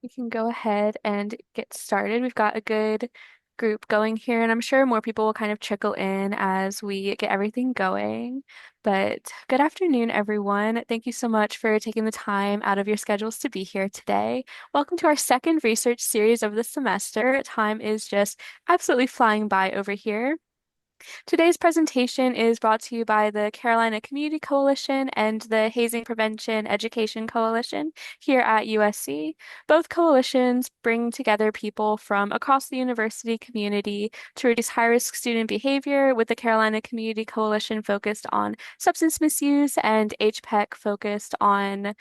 We can go ahead and get started. We've got a good group going here, and I'm sure more people will kind of trickle in as we get everything going. But good afternoon, everyone. Thank you so much for taking the time out of your schedules to be here today. Welcome to our second research series of the semester. Time is just absolutely flying by over here. Today's presentation is brought to you by the Carolina Community Coalition and the Hazing Prevention Education Coalition here at USC. Both coalitions bring together people from across the university community to reduce high-risk student behavior, with the Carolina Community Coalition focused on substance misuse and HPEC focused on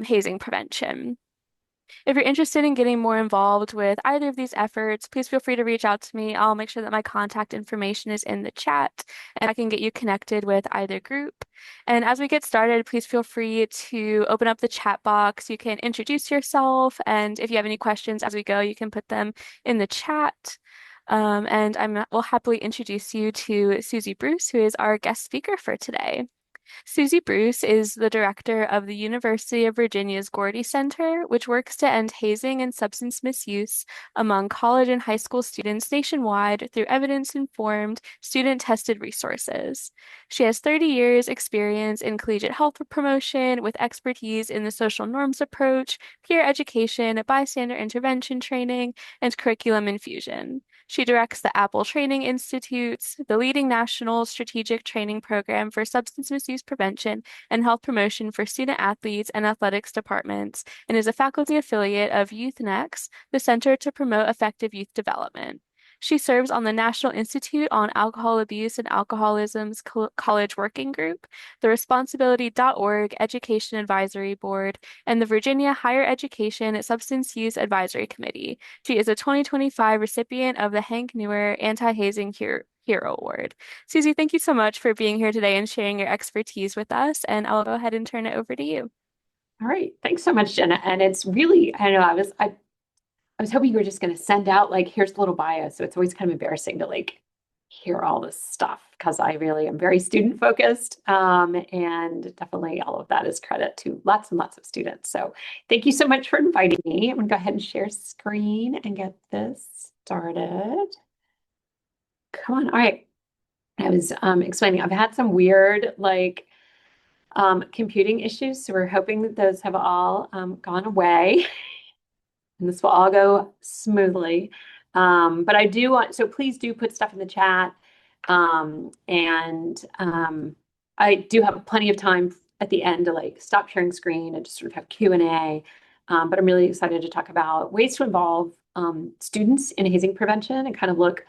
hazing prevention. If you're interested in getting more involved with either of these efforts, please feel free to reach out to me. I'll make sure that my contact information is in the chat and I can get you connected with either group. And as we get started, please feel free to open up the chat box. You can introduce yourself, and if you have any questions as we go, you can put them in the chat. And I will happily introduce you to Susie Bruce, who is our guest speaker for today. Susie Bruce is the director of the University of Virginia's Gordie Center, which works to end hazing and substance misuse among college and high school students nationwide through evidence-informed, student-tested resources. She has 30 years experience in collegiate health promotion with expertise in the social norms approach, peer education, bystander intervention training, and curriculum infusion. She directs the Apple Training Institutes, the leading national strategic training program for substance misuse prevention and health promotion for student athletes and athletics departments, and is a faculty affiliate of Youth Next, the Center to Promote Effective Youth Development. She serves on the National Institute on Alcohol Abuse and Alcoholism's College Working Group, the Responsibility.org Education Advisory Board, and the Virginia Higher Education Substance Use Advisory Committee. She is a 2025 recipient of the Hank Newer Anti-Hazing Hero Award. Susie, thank you so much for being here today and sharing your expertise with us, and I'll go ahead and turn it over to you. All right. Thanks so much, Jenna. And it's really, I don't know, I was hoping you were just going to send out like, here's a little bio. So it's always kind of embarrassing to like hear all this stuff because I really am very student focused. And definitely all of that is credit to lots and lots of students. So thank you so much for inviting me. I'm going to go ahead and share screen and get this started. Come on. All right. I was explaining, I've had some weird like computing issues. So we're hoping that those have all gone away and this will all go smoothly. But I do want, so please do put stuff in the chat. I do have plenty of time at the end to like stop sharing screen and just sort of have Q&A. But I'm really excited to talk about ways to involve students in hazing prevention and kind of look,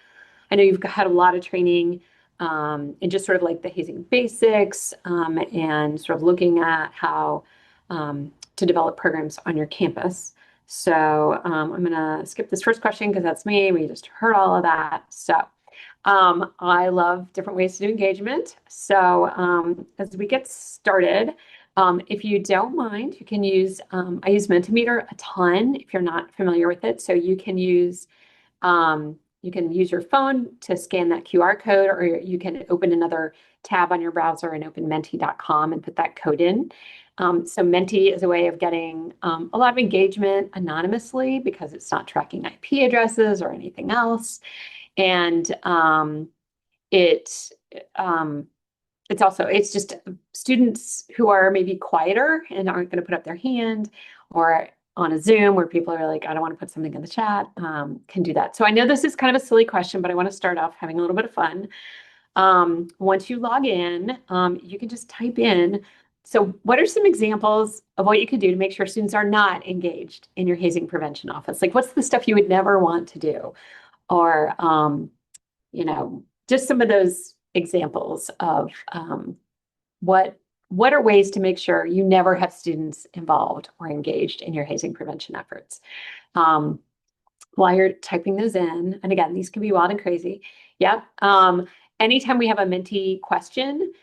I know you've had a lot of training in just sort of like the hazing basics and sort of looking at how to develop programs on your campus. So I'm going to skip this first question because that's me. We just heard all of that. So I love different ways to do engagement. So as we get started, if you don't mind, you can use, I use Mentimeter a ton if you're not familiar with it. So you can use your phone to scan that QR code, or you can open another tab on your browser and open menti.com and put that code in. So Menti is a way of getting a lot of engagement anonymously because it's not tracking IP addresses or anything else. And it's just students who are maybe quieter and aren't going to put up their hand, or on a Zoom where people are like, I don't want to put something in the chat, can do that. So I know this is kind of a silly question, but I want to start off having a little bit of fun. Once you log in, you can just type in, so what are some examples of what you can do to make sure students are not engaged in your hazing prevention office? Like, what's the stuff you would never want to do? Or, just some of those examples of what are ways to make sure you never have students involved or engaged in your hazing prevention efforts. While you're typing those in, and again, these can be wild and crazy. Yep. Anytime we have a Menti question,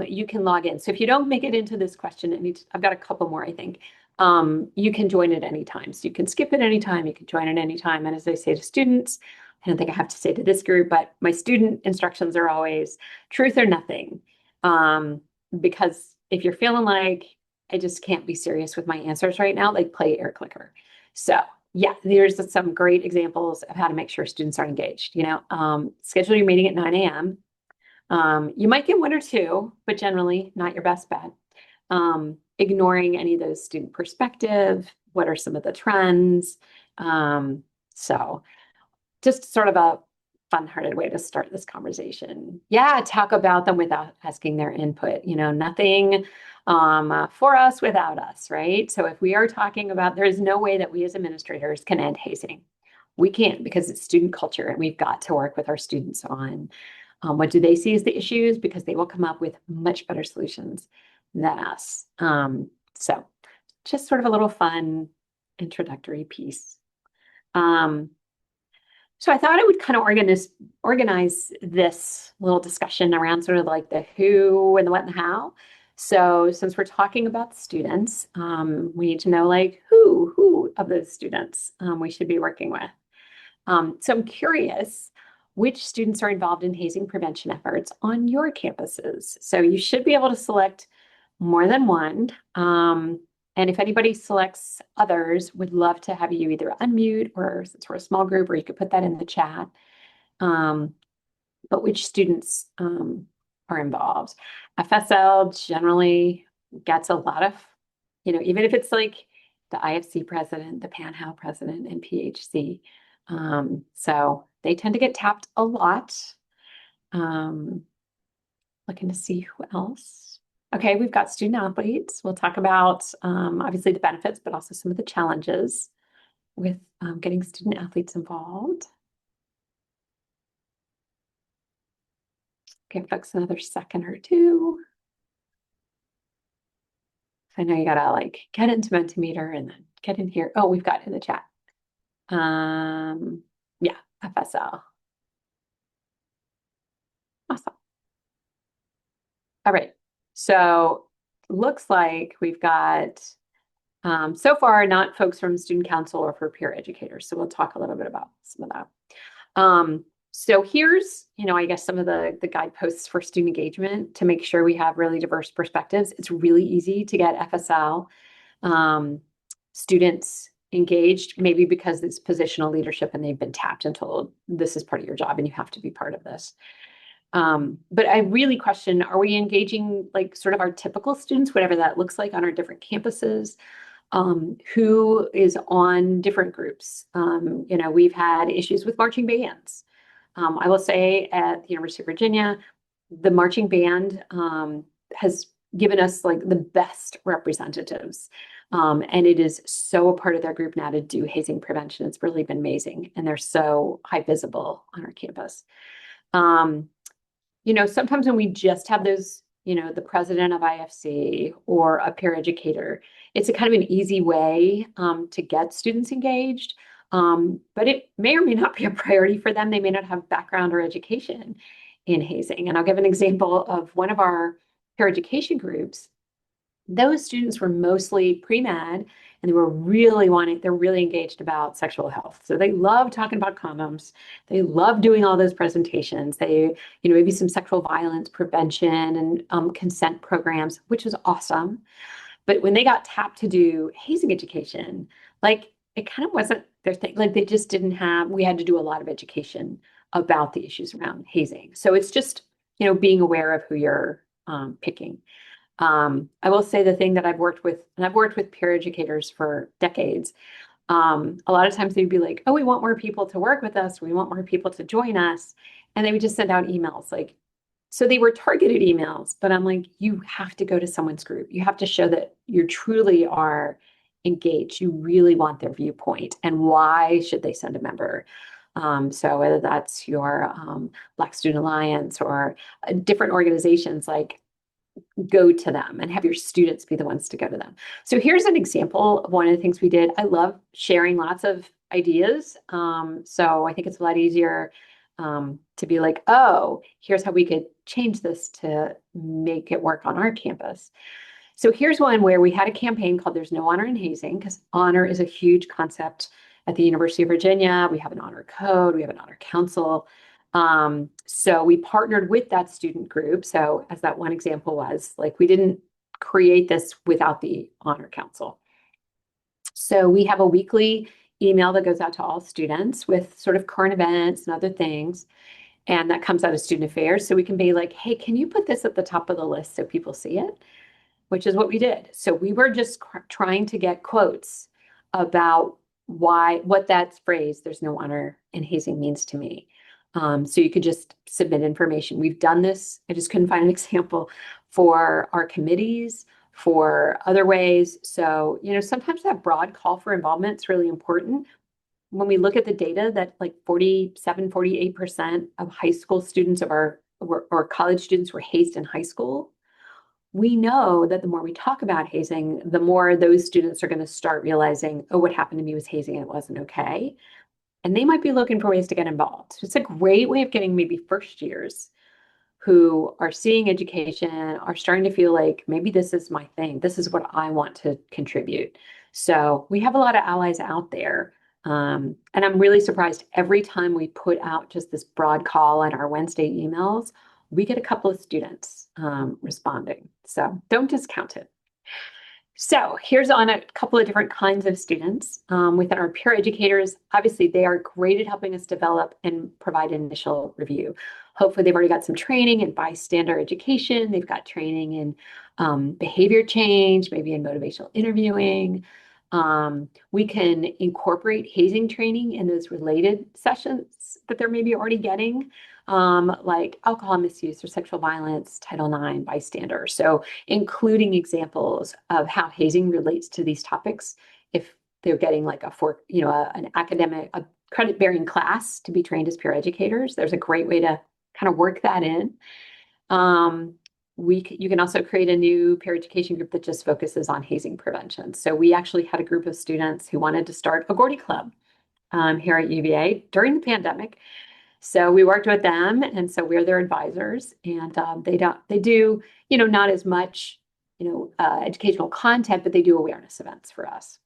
you can log in. So if you don't make it into this question, I've got a couple more, I think. You can join at any time. So you can skip at any time, you can join at any time. And as I say to students, I don't think I have to say to this group, but my student instructions are always truth or nothing. Because if you're feeling like I just can't be serious with my answers right now, like play air clicker. So Yeah, there's some great examples of how to make sure students are engaged. Schedule your meeting at 9 a.m. You might get one or two, but generally not your best bet. Ignoring any of those student perspective. What are some of the trends? So just sort of a fun-hearted way to start this conversation. Yeah, talk about them without asking their input. Nothing for us without us, right? So if we are talking about, there's no way that we as administrators can end hazing. We can't because it's student culture, and we've got to work with our students on what do they see as the issues, because they will come up with much better solutions than us. So just sort of a little fun introductory piece. Um, so I thought I would kind of organize this little discussion around sort of like the who and the what and the how. So since we're talking about the students, we need to know like who of those students we should be working with. So I'm curious, which students are involved in hazing prevention efforts on your campuses? So you should be able to select more than one. And if anybody selects others, would love to have you either unmute, or since we're a small group, or you could put that in the chat. Um, but which students are involved? FSL generally gets a lot of, even if it's like the IFC president, the PanHal president, and PHC. So they tend to get tapped a lot. Looking to see who else. Okay, we've got student athletes. We'll talk about obviously the benefits, but also some of the challenges with getting student athletes involved. Give folks another second or two. I know you gotta like get into Mentimeter and then get in here. Oh, we've got it in the chat. Yeah, FSL. Awesome. All right. So looks like we've got so far not folks from student council or for peer educators. So we'll talk a little bit about some of that. So here's, I guess some of the guideposts for student engagement to make sure we have really diverse perspectives. It's really easy to get FSL students engaged, maybe because it's positional leadership and they've been tapped and told this is part of your job and you have to be part of this. But I really question, are we engaging like sort of our typical students, whatever that looks like on our different campuses? Who is on different groups? We've had issues with marching bands. I will say at the University of Virginia, the marching band has given us like the best representatives. And it is so a part of their group now to do hazing prevention. It's really been amazing. And they're so high visible on our campus. Sometimes when we just have those, the president of IFC or a peer educator, it's a kind of an easy way to get students engaged. But it may or may not be a priority for them. They may not have background or education in hazing. And I'll give an example of one of our peer education groups. Those students were mostly pre-med, and they're really engaged about sexual health. So they love talking about condoms. They love doing all those presentations. They, maybe some sexual violence prevention and consent programs, which was awesome. But when they got tapped to do hazing education, like it kind of wasn't their thing. Like they just didn't have, we had to do a lot of education about the issues around hazing. So it's just, being aware of who you're picking. I will say the thing that I've worked with, and I've worked with peer educators for decades. A lot of times they'd be like, oh, we want more people to work with us. We want more people to join us. And they would just send out emails like, so they were targeted emails, but I'm like, you have to go to someone's group. You have to show that you truly are engaged. You really want their viewpoint. And why should they send a member? So whether that's your Black Student Alliance or different organizations, like go to them and have your students be the ones to go to them. So here's an example of one of the things we did. I love sharing lots of ideas. So I think it's a lot easier to be like, oh, here's how we could change this to make it work on our campus. So here's one where we had a campaign called There's No Honor in Hazing, because honor is a huge concept at the University of Virginia. We have an honor code, we have an honor council. So we partnered with that student group. So as that one example was, like we didn't create this without the honor council. So we have a weekly email that goes out to all students with sort of current events and other things. And that comes out of student affairs. So we can be like, hey, can you put this at the top of the list so people see it? Which is what we did. So we were just trying to get quotes about what that phrase, there's no honor in hazing, means to me. So you could just submit information. We've done this. I just couldn't find an example for our committees, for other ways. So, sometimes that broad call for involvement is really important. When we look at the data that like 47, 48% of high school students or college students were hazed in high school, we know that the more we talk about hazing, the more those students are going to start realizing, oh, what happened to me was hazing and it wasn't okay. And they might be looking for ways to get involved. So it's a great way of getting maybe first years who are seeing education, are starting to feel like maybe this is my thing. This is what I want to contribute. So we have a lot of allies out there. And I'm really surprised every time we put out just this broad call in our Wednesday emails, we get a couple of students responding. So don't discount it. So here's on a couple of different kinds of students within our peer educators. Obviously, they are great at helping us develop and provide initial review. Hopefully, they've already got some training in bystander education. They've got training in behavior change, maybe in motivational interviewing. We can incorporate hazing training in those related sessions that they're maybe already getting, like alcohol misuse or sexual violence, Title IX, bystander. So including examples of how hazing relates to these topics if they're getting like an academic, a credit-bearing class to be trained as peer educators. There's a great way to kind of work that in. You can also create a new peer education group that just focuses on hazing prevention. So we actually had a group of students who wanted to start a Gordie club here at UVA during the pandemic. So we worked with them, and so we're their advisors. And they do not as much educational content, but they do awareness events for us.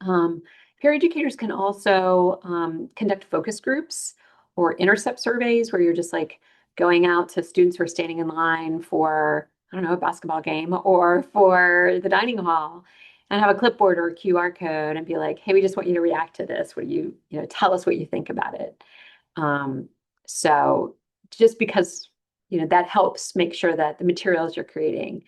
Peer educators can also conduct focus groups or intercept surveys where you're just like going out to students who are standing in line for, I don't know, a basketball game or for the dining hall and have a clipboard or a QR code and be like, hey, we just want you to react to this. What do tell us what you think about it. So just because, that helps make sure that the materials you're creating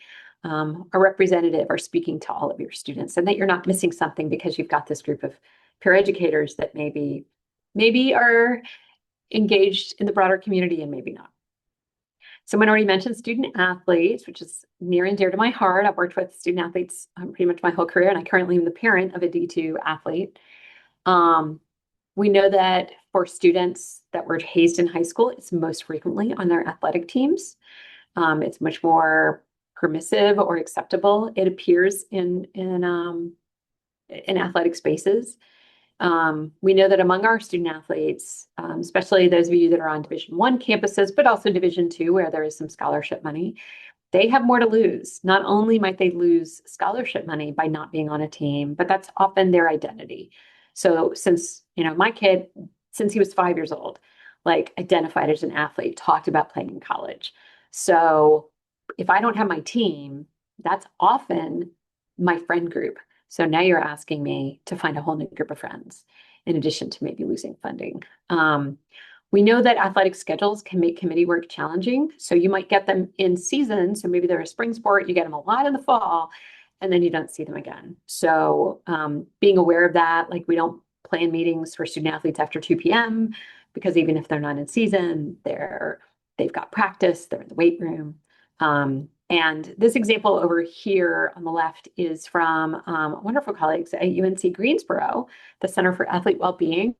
are representative, are speaking to all of your students, and that you're not missing something because you've got this group of peer educators that maybe are engaged in the broader community and maybe not. Someone already mentioned student athletes, which is near and dear to my heart. I've worked with student athletes pretty much my whole career, and I currently am the parent of a D2 athlete. We know that for students that were hazed in high school, it's most frequently on their athletic teams. It's much more permissive or acceptable. It appears in athletic spaces. We know that among our student athletes, especially those of you that are on Division I campuses, but also Division II, where there is some scholarship money, they have more to lose. Not only might they lose scholarship money by not being on a team, but that's often their identity. So since, my kid, since he was 5 years old, like identified as an athlete, talked about playing in college. So if I don't have my team, that's often my friend group. So now you're asking me to find a whole new group of friends in addition to maybe losing funding. We know that athletic schedules can make committee work challenging. So you might get them in season. So maybe they're a spring sport, you get them a lot in the fall, and then you don't see them again. So being aware of that, like we don't plan meetings for student athletes after 2 p.m. because even if they're not in season, they've got practice, they're in the weight room. And this example over here on the left is from wonderful colleagues at UNC Greensboro, the Center for Athlete Wellbeing.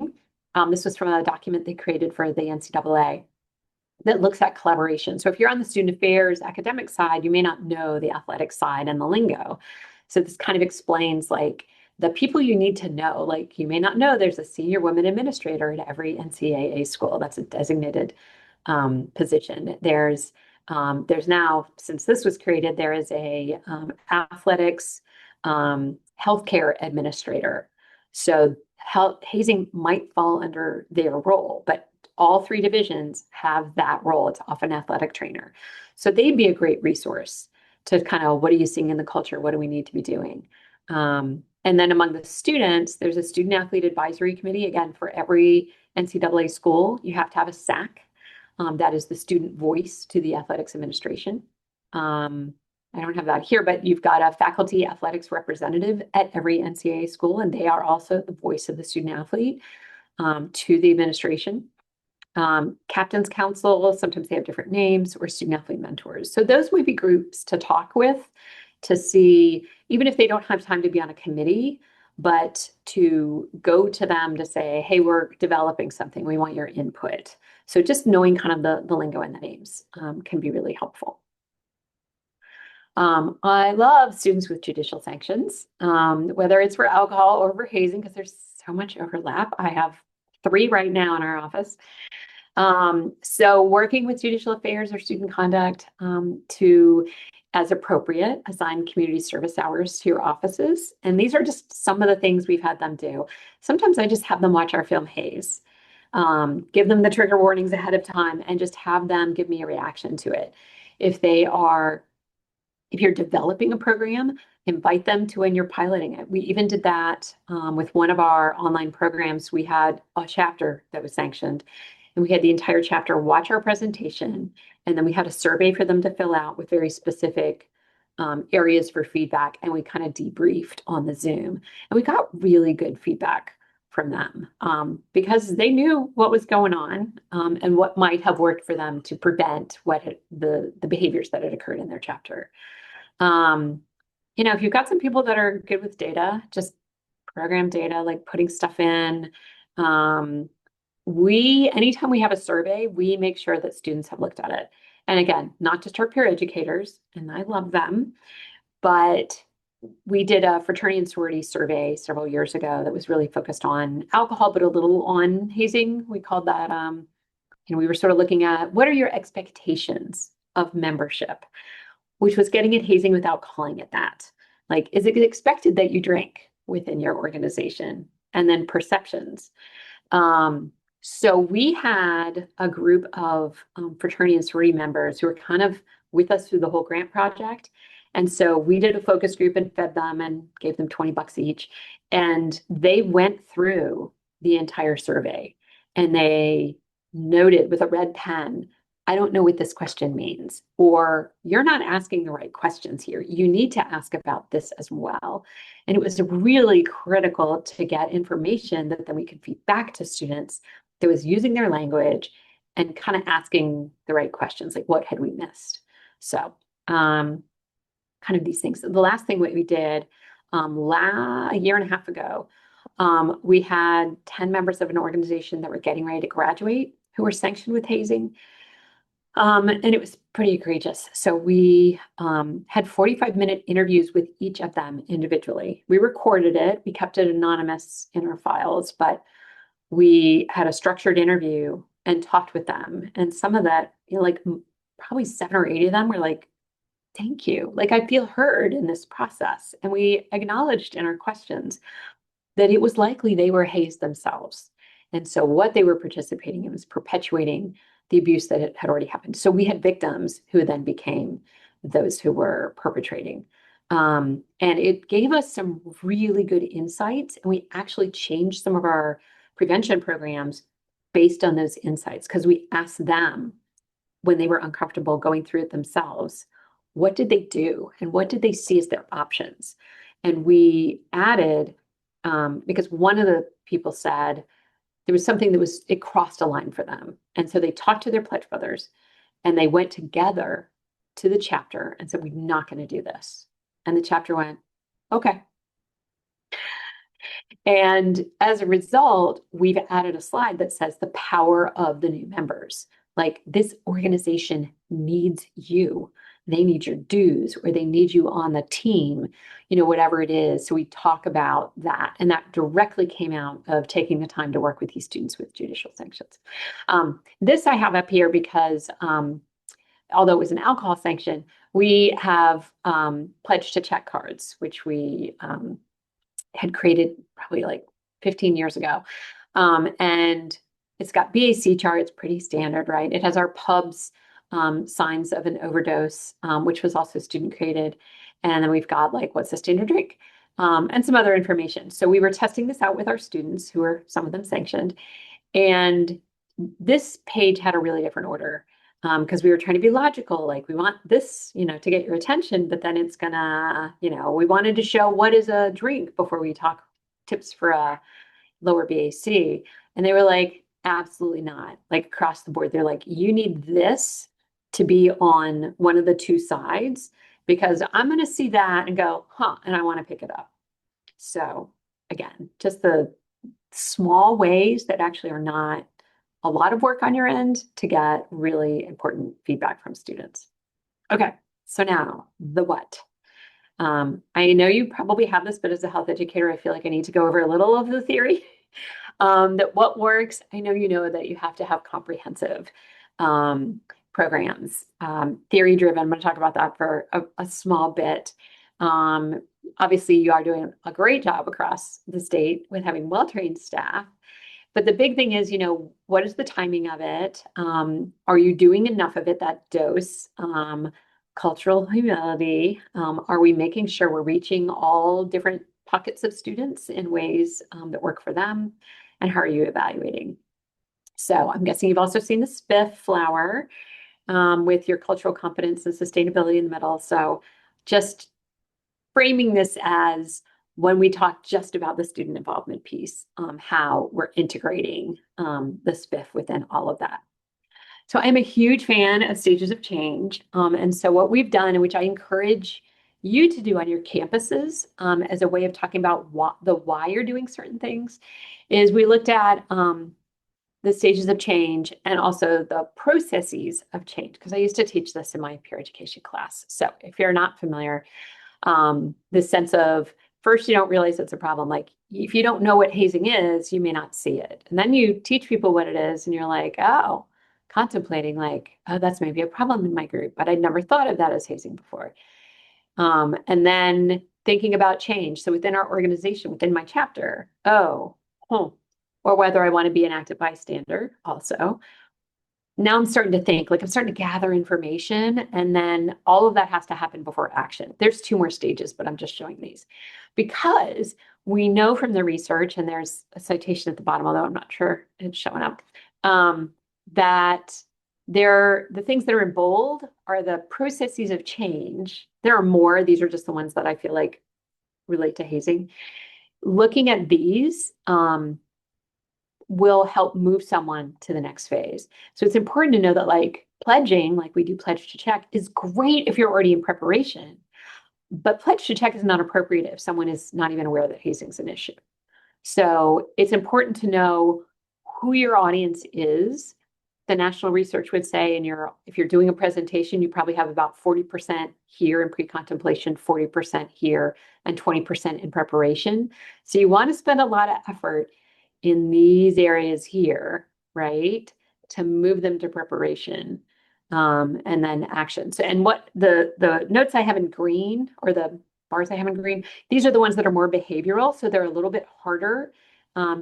This was from a document they created for the NCAA that looks at collaboration. So if you're on the student affairs academic side, you may not know the athletic side and the lingo. So this kind of explains like the people you need to know. Like you may not know there's a senior women administrator at every NCAA school. That's a designated position. There's now, since this was created, there is a athletics healthcare administrator. So hazing might fall under their role, but all 3 divisions have that role. It's often athletic trainer. So they'd be a great resource to kind of, what are you seeing in the culture? What do we need to be doing? And then among the students, there's a student athlete advisory committee. Again, for every NCAA school, you have to have a SAC. That is the student voice to the athletics administration. I don't have that here, but you've got a faculty athletics representative at every NCAA school, and they are also the voice of the student athlete to the administration. Captain's Council, sometimes they have different names, or student athlete mentors. So those might be groups to talk with to see, even if they don't have time to be on a committee, but to go to them to say, hey, we're developing something, we want your input. So just knowing kind of the lingo and the names can be really helpful. I love students with judicial sanctions, whether it's for alcohol or for hazing, because there's so much overlap. I have 3 right now in our office. So working with judicial affairs or student conduct to, as appropriate, assign community service hours to your offices. And these are just some of the things we've had them do. Sometimes I just have them watch our film Haze, give them the trigger warnings ahead of time, and just have them give me a reaction to it. If you're developing a program, invite them to when you're piloting it. We even did that with one of our online programs. We had a chapter that was sanctioned, and we had the entire chapter watch our presentation, and then we had a survey for them to fill out with very specific areas for feedback, and we kind of debriefed on the Zoom. And we got really good feedback from them because they knew what was going on and what might have worked for them to prevent the behaviors that had occurred in their chapter. If you've got some people that are good with data, just program data, like putting stuff in. Anytime we have a survey, we make sure that students have looked at it. And again, not just our peer educators, and I love them, but we did a fraternity and sorority survey several years ago that was really focused on alcohol, but a little on hazing. We called that, we were sort of looking at what are your expectations of membership, which was getting at hazing without calling it that. Like, is it expected that you drink within your organization? And then perceptions. So we had a group of fraternity and sorority members who were kind of with us through the whole grant project. And so we did a focus group and fed them and gave them $20 each. And they went through the entire survey and they noted with a red pen, I don't know what this question means, or you're not asking the right questions here. You need to ask about this as well. And it was really critical to get information that then we could feed back to students that was using their language and kind of asking the right questions, like what had we missed? So kind of these things. The last thing what we did a year and a half ago, we had 10 members of an organization that were getting ready to graduate who were sanctioned with hazing. And it was pretty egregious. So we had 45-minute interviews with each of them individually. We recorded it. We kept it anonymous in our files, but we had a structured interview and talked with them. And some of that, probably 7 or 8 of them were like, thank you. Like, I feel heard in this process. And we acknowledged in our questions that it was likely they were hazed themselves. And so what they were participating in was perpetuating the abuse that had already happened. So we had victims who then became those who were perpetrating. And it gave us some really good insights. And we actually changed some of our prevention programs based on those insights because we asked them when they were uncomfortable going through it themselves, what did they do? And what did they see as their options? And we added, because one of the people said, there was something it crossed a line for them. And so they talked to their pledge brothers and they went together to the chapter and said, we're not going to do this. And the chapter went, okay. And as a result, we've added a slide that says the power of the new members. Like, this organization needs you. They need your dues, or they need you on the team, whatever it is. So we talk about that. And that directly came out of taking the time to work with these students with judicial sanctions. This I have up here because although it was an alcohol sanction, we have pledged to check cards, which we had created probably like 15 years ago. And it's got BAC charts, pretty standard, right? It has our pubs signs of an overdose, which was also student created. And then we've got like, what's the standard drink? and some other information. So we were testing this out with our students, who are some of them sanctioned, and this page had a really different order because we were trying to be logical. Like we want this, to get your attention, but then it's gonna, we wanted to show what is a drink before we talk tips for a lower BAC. And they were like, absolutely not. Like across the board, they're like, you need this to be on one of the two sides because I'm going to see that and go, huh, and I want to pick it up. So again, just the small ways that actually are not a lot of work on your end to get really important feedback from students. Okay, so now the what. I know you probably have this, but as a health educator, I feel like I need to go over a little of the theory. That what works, I know you know that you have to have comprehensive programs, theory driven. I'm going to talk about that for a small bit. Obviously, you are doing a great job across the state with having well-trained staff. But the big thing is, what is the timing of it? Are you doing enough of it, that dose? Cultural humility. Are we making sure we're reaching all different pockets of students in ways that work for them? And how are you evaluating? So I'm guessing you've also seen the SPIF flower with your cultural competence and sustainability in the middle. So just framing this as when we talk just about the student involvement piece, how we're integrating the SPIF within all of that. So I'm a huge fan of stages of change. And so what we've done, and which I encourage you to do on your campuses as a way of talking about why you're doing certain things, is we looked at the stages of change and also the processes of change, because I used to teach this in my peer education class. So if you're not familiar, this sense of first, you don't realize it's a problem. Like if you don't know what hazing is, you may not see it. And then you teach people what it is and you're like, oh, contemplating like, oh, that's maybe a problem in my group, but I'd never thought of that as hazing before. And then thinking about change. So within our organization, within my chapter, or whether I want to be an active bystander also. Now I'm starting to think, like I'm starting to gather information, and then all of that has to happen before action. There's two more stages, but I'm just showing these because we know from the research, and there's a citation at the bottom, although I'm not sure it's showing up, that the things that are in bold are the processes of change. There are more. These are just the ones that I feel like relate to hazing. Looking at these, will help move someone to the next phase. So it's important to know that like pledging, like we do pledge to check, is great if you're already in preparation. But pledge to check is not appropriate if someone is not even aware that hazing is an issue. So it's important to know who your audience is. The national research would say if you're doing a presentation, you probably have about 40% here in pre-contemplation, 40% here, and 20% in preparation. So you want to spend a lot of effort in these areas here, right, to move them to preparation and then action. So, and what the notes I have in green, or the bars I have in green, these are the ones that are more behavioral, so they're a little bit harder.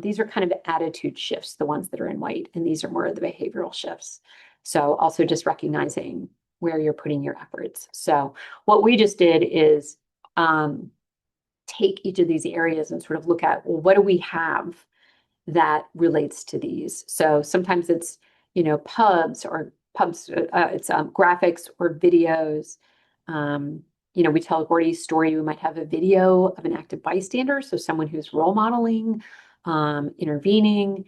These are kind of attitude shifts, the ones that are in white, and these are more of the behavioral shifts. So also just recognizing where you're putting your efforts. So what we just did is take each of these areas and sort of look at, well, what do we have that relates to these? So sometimes it's, pubs, it's graphics or videos. We tell Gordie's story, we might have a video of an active bystander, so someone who's role modeling, intervening.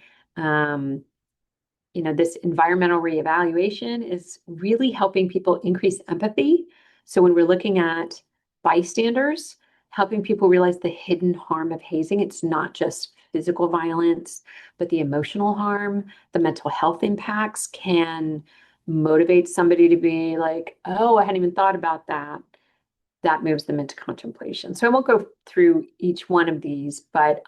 This environmental reevaluation is really helping people increase empathy. So when we're looking at bystanders, helping people realize the hidden harm of hazing, it's not just physical violence, but the emotional harm, the mental health impacts can motivate somebody to be like, oh, I hadn't even thought about that. That moves them into contemplation. So I won't go through each one of these, but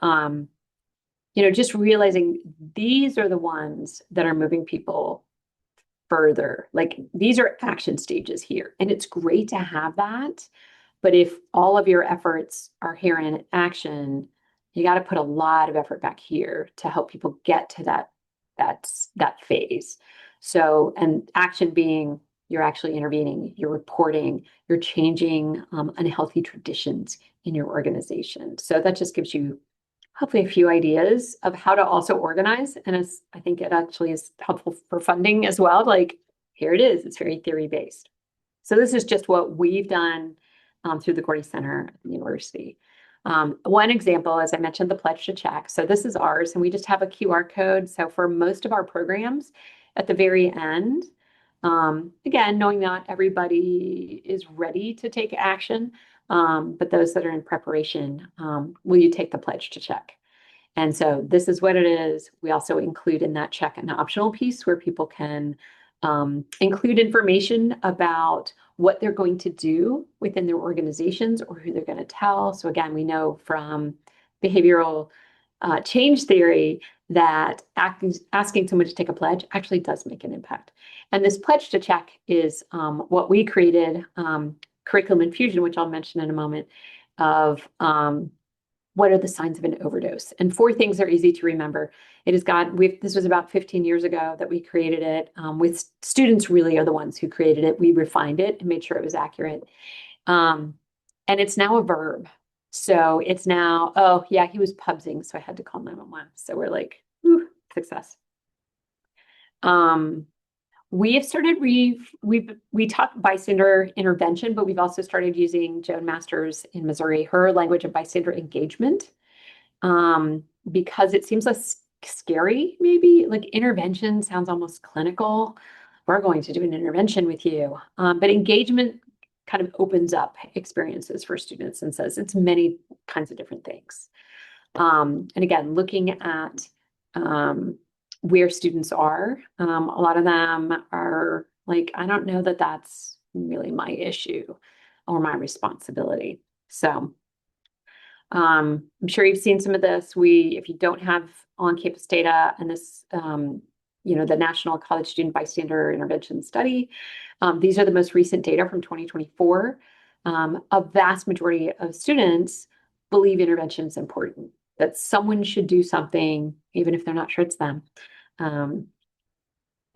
just realizing these are the ones that are moving people further. Like these are action stages here. And it's great to have that. But if all of your efforts are here in action, you got to put a lot of effort back here to help people get to that phase. So, and action being you're actually intervening, you're reporting, you're changing unhealthy traditions in your organization. So that just gives you hopefully a few ideas of how to also organize. And I think it actually is helpful for funding as well. Like, here it is, it's very theory based. So this is just what we've done through the Gordie Center at the university. One example, as I mentioned, the pledge to check. So this is ours, and we just have a QR code. So for most of our programs, at the very end, again, knowing not everybody is ready to take action, but those that are in preparation, will you take the pledge to check? And so this is what it is. We also include in that check an optional piece where people can include information about what they're going to do within their organizations or who they're going to tell. So again, we know from behavioral change theory that asking someone to take a pledge actually does make an impact. And this pledge to check is what we created, curriculum infusion, which I'll mention in a moment, of what are the signs of an overdose? And four things are easy to remember. It has got, this was about 15 years ago that we created it. With students really are the ones who created it. We refined it and made sure it was accurate. And it's now a verb. So it's now, oh yeah, he was pubsing, so I had to call 911. So we're like, ooh, success. We have started, we taught bystander intervention, but we've also started using Joan Masters in Missouri, her language of bystander engagement, because it seems less scary, maybe. Like intervention sounds almost clinical. We're going to do an intervention with you. But engagement kind of opens up experiences for students and says it's many kinds of different things. And again, looking at where students are. A lot of them are like, I don't know that that's really my issue or my responsibility. So I'm sure you've seen some of this. If you don't have on-campus data and this, the National College Student Bystander Intervention Study, these are the most recent data from 2024. A vast majority of students believe intervention is important, that someone should do something, even if they're not sure it's them. And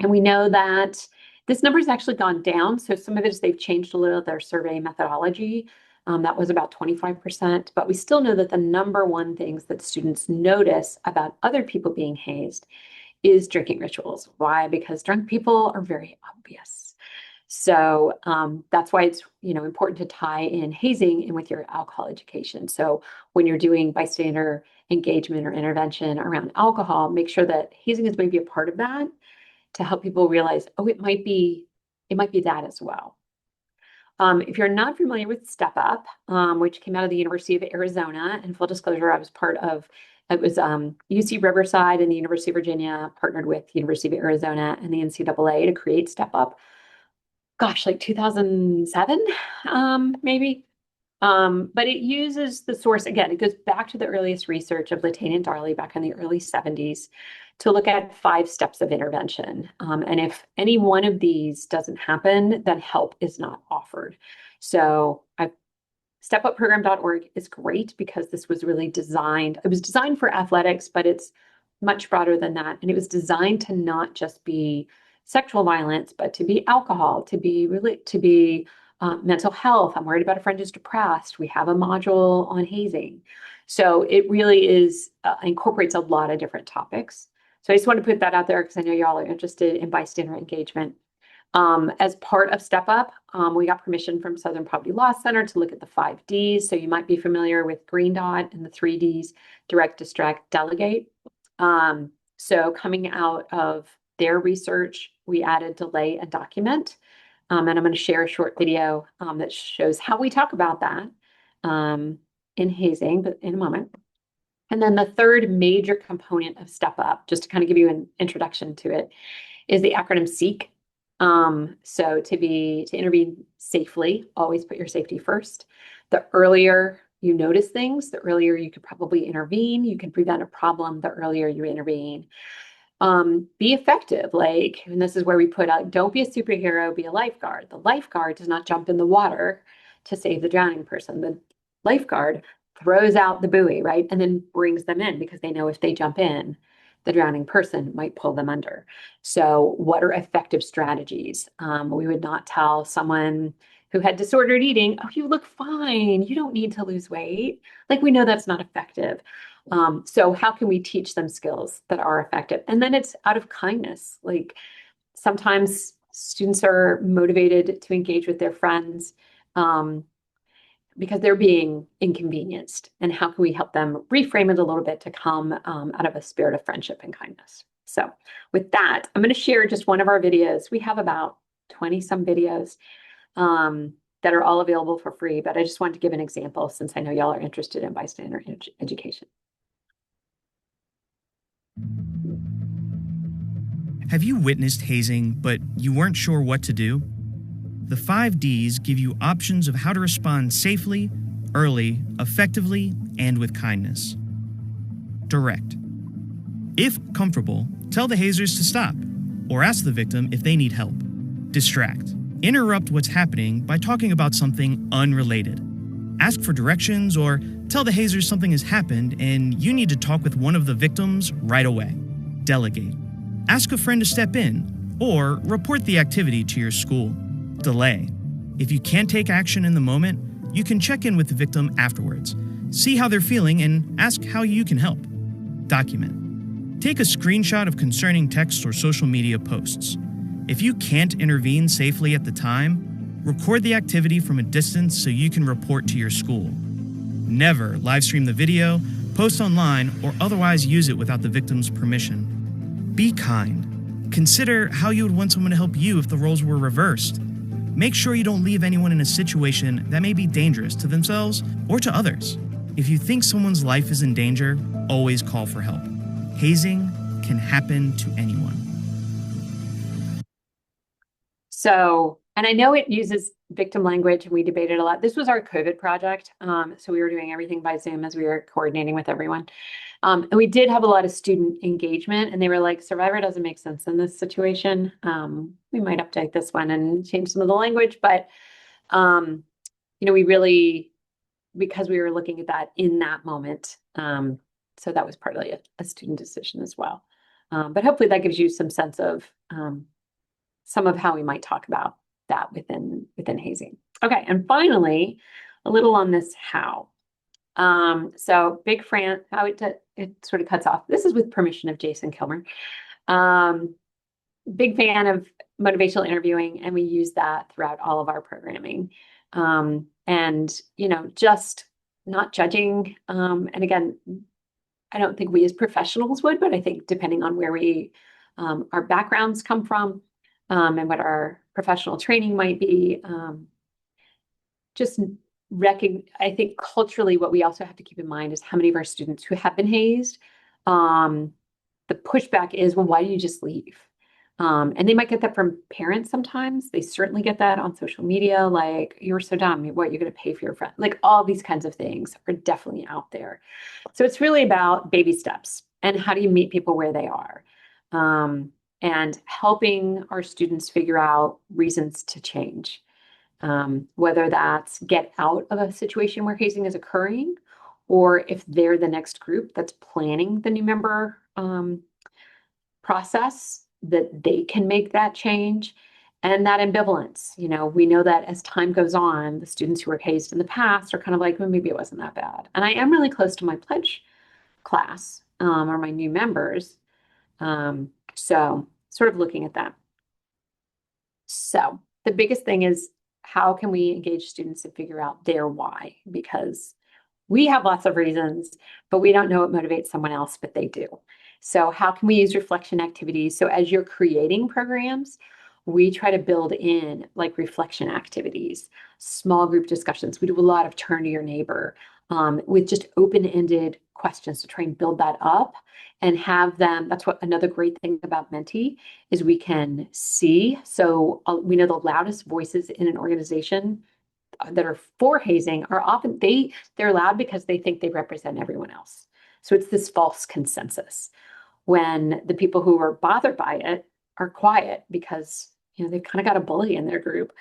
we know that this number has actually gone down. So some of it is they've changed a little their survey methodology. That was about 25%, but we still know that the number one things that students notice about other people being hazed is drinking rituals. Why? Because drunk people are very obvious. So that's why it's important to tie in hazing in with your alcohol education. So when you're doing bystander engagement or intervention around alcohol, make sure that hazing is maybe a part of that to help people realize, oh, it might be that as well. If you're not familiar with Step Up, which came out of the University of Arizona, and full disclosure, I was part of it was UC Riverside and the University of Virginia partnered with the University of Arizona and the NCAA to create Step Up. Gosh, like 2007, maybe. But it uses the source, again, it goes back to the earliest research of Latane and Darley back in the early 70s to look at 5 steps of intervention. And if any one of these doesn't happen, then help is not offered. So stepupprogram.org is great because this was really designed, it was designed for athletics, but it's much broader than that. And it was designed to not just be sexual violence, but to be alcohol, to be mental health. I'm worried about a friend who's depressed. We have a module on hazing. So it really is incorporates a lot of different topics. So I just want to put that out there because I know y'all are interested in bystander engagement. As part of Step Up, we got permission from Southern Poverty Law Center to look at the 5 Ds. So you might be familiar with Green Dot and the 3 Ds, direct, distract, delegate. So coming out of their research, we added delay and document. And I'm going to share a short video that shows how we talk about that in hazing, but in a moment. And then the third major component of Step Up, just to kind of give you an introduction to it, is the acronym SEEK. So to intervene safely, always put your safety first. The earlier you notice things, the earlier you could probably intervene. You can prevent a problem the earlier you intervene. Be effective, and this is where we put out, don't be a superhero, be a lifeguard. The lifeguard does not jump in the water to save the drowning person. The lifeguard throws out the buoy, right? And then brings them in because they know if they jump in, the drowning person might pull them under. So what are effective strategies? We would not tell someone who had disordered eating, oh, you look fine. You don't need to lose weight. Like we know that's not effective. So how can we teach them skills that are effective? And then it's out of kindness. Like sometimes students are motivated to engage with their friends because they're being inconvenienced. And how can we help them reframe it a little bit to come out of a spirit of friendship and kindness? So with that, I'm going to share just one of our videos. We have about 20 some videos that are all available for free, but I just wanted to give an example since I know y'all are interested in bystander education. Have you witnessed hazing, but you weren't sure what to do? The 5Ds give you options of how to respond safely, early, effectively, and with kindness. Direct. If comfortable, tell the hazers to stop, or ask the victim if they need help. Distract. Interrupt what's happening by talking about something unrelated. Ask for directions or tell the hazers something has happened and you need to talk with one of the victims right away. Delegate. Ask a friend to step in or report the activity to your school. Delay. If you can't take action in the moment, you can check in with the victim afterwards. See how they're feeling and ask how you can help. Document. Take a screenshot of concerning texts or social media posts. If you can't intervene safely at the time, record the activity from a distance so you can report to your school. Never live stream the video, post online, or otherwise use it without the victim's permission. Be kind. Consider how you would want someone to help you if the roles were reversed. Make sure you don't leave anyone in a situation that may be dangerous to themselves or to others. If you think someone's life is in danger, always call for help. Hazing can happen to anyone. So, and I know it uses victim language and we debated a lot. This was our COVID project. So we were doing everything by Zoom as we were coordinating with everyone. And we did have a lot of student engagement and they were like, Survivor doesn't make sense in this situation. We might update this one and change some of the language, but we really, because we were looking at that in that moment. So that was partly a student decision as well. But hopefully that gives you some sense of some of how we might talk about that within hazing. Okay, and finally, a little on this how. So big fan, how it sort of cuts off. This is with permission of Jason Kilmer. Big fan of motivational interviewing, and we use that throughout all of our programming. And just not judging. And again, I don't think we as professionals would, but I think depending on where our backgrounds come from, and what our professional training might be, I think culturally, what we also have to keep in mind is how many of our students who have been hazed, the pushback is, well, why do you just leave? And they might get that from parents sometimes. They certainly get that on social media, like, you're so dumb, what, you're going to pay for your friend? Like all these kinds of things are definitely out there. So it's really about baby steps and how do you meet people where they are? And helping our students figure out reasons to change, whether that's get out of a situation where hazing is occurring, or if they're the next group that's planning the new member process, that they can make that change. And that ambivalence, we know that as time goes on, the students who were hazed in the past are kind of like, well, maybe it wasn't that bad. And I am really close to my pledge class or my new members. So sort of looking at that. So the biggest thing is, how can we engage students and figure out their why? Because we have lots of reasons, but we don't know what motivates someone else, but they do. So how can we use reflection activities? So as you're creating programs, we try to build in like reflection activities, small group discussions. We do a lot of turn to your neighbor with just open-ended questions to try and build that up and have them. That's what another great thing about Menti is we can see. So we know the loudest voices in an organization that are for hazing are often, they're loud because they think they represent everyone else. So it's this false consensus when the people who are bothered by it are quiet because they've kind of got a bully in their group